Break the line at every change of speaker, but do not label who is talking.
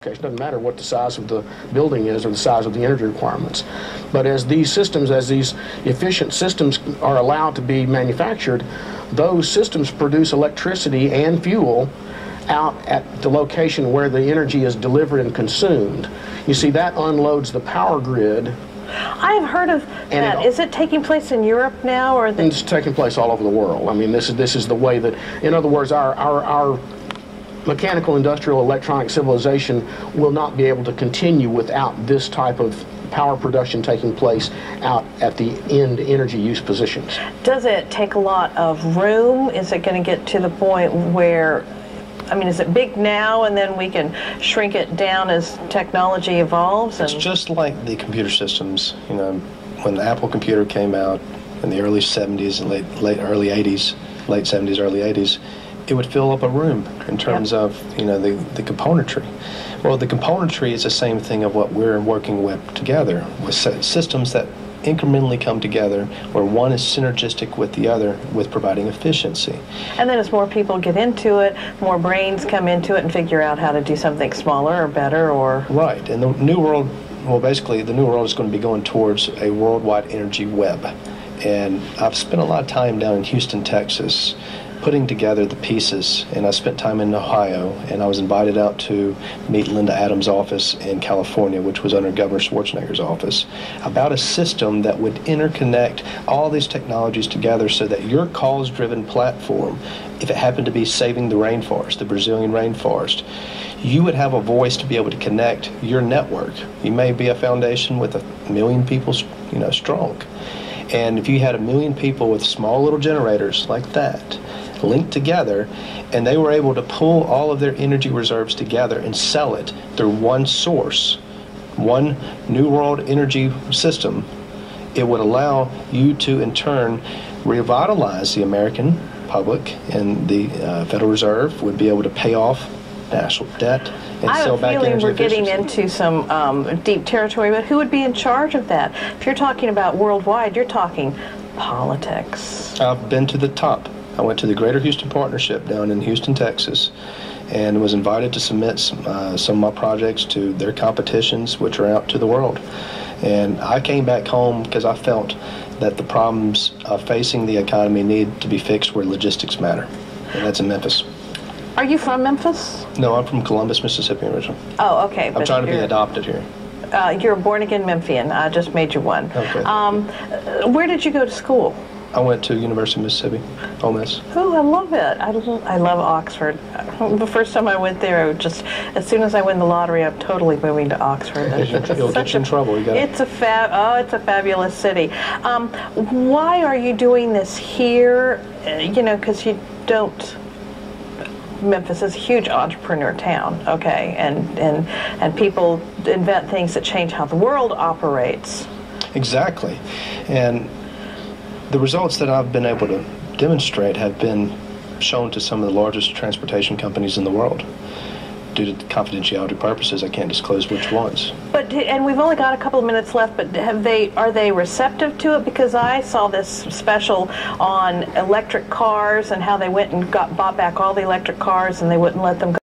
It doesn't matter what the size of the building is or the size of the energy requirements. But as these systems, as these efficient systems are allowed to be manufactured, those systems produce electricity and fuel out at the location where the energy is delivered and consumed. You see, that unloads the power grid.
I've heard of that. Is it taking place in Europe now, or
it's taking place all over the world? I mean, this is the way that, in other words, our mechanical, industrial, electronic civilization will not be able to continue without this type of power production taking place out at the end energy use positions.
Does it take a lot of room? Is it going to get to the point where, I mean, is it big now and then we can shrink it down as technology evolves?
It's just like the computer systems. You know, when the Apple computer came out in the early 70s and early 80s, late 70s, early 80s, it would fill up a room in terms of, you know, the componentry. Well, the componentry is the same thing of what we're working with together, with systems that incrementally come together where one is synergistic with the other with providing efficiency.
And then as more people get into it, more brains come into it and figure out how to do something smaller or better or...
Right, and the new world, well, basically the new world is going to be going towards a worldwide energy web. And I've spent a lot of time down in Houston, Texas, putting together the pieces, and I spent time in Ohio, and I was invited out to meet Linda Adams' office in California, which was under Governor Schwarzenegger's office, about a system that would interconnect all these technologies together so that your cause-driven platform, if it happened to be saving the rainforest, the Brazilian rainforest, you would have a voice to be able to connect your network. You may be a foundation with 1 million people, you know, strong. And if you had 1 million people with small little generators like that, linked together, and they were able to pull all of their energy reserves together and sell it through one source, one New World energy system, it would allow you to, in turn, revitalize the American public, and the Federal Reserve would be able to pay off national debt and sell back energy efficiency. I have a feeling we're getting
into some deep territory, but who would be in charge of that? If you're talking about worldwide, you're talking politics.
I've been to the top. I went to the Greater Houston Partnership down in Houston, Texas, and was invited to submit some of my projects to their competitions, which are out to the world. And I came back home because I felt that the problems facing the economy need to be fixed where logistics matter, and that's in Memphis.
Are you from Memphis?
No, I'm from Columbus, Mississippi originally.
Oh, okay.
I'm trying to be adopted here.
You're a born-again Memphian. I just made you one.
Okay.
Where did you go to school?
I went to University of Mississippi, Ole Miss.
Oh, I love it. I love Oxford. The first time I went there, as soon as I win the lottery, I'm totally moving to Oxford.
You'll get you in trouble.
It's a fabulous city. Why are you doing this here? You know, because you don't. Memphis is a huge entrepreneur town, okay, and people invent things that change how the world operates.
Exactly, and the results that I've been able to demonstrate have been shown to some of the largest transportation companies in the world. Due to confidentiality purposes, I can't disclose which ones.
And we've only got a couple of minutes left, but are they receptive to it? Because I saw this special on electric cars and how they went and bought back all the electric cars and they wouldn't let them go.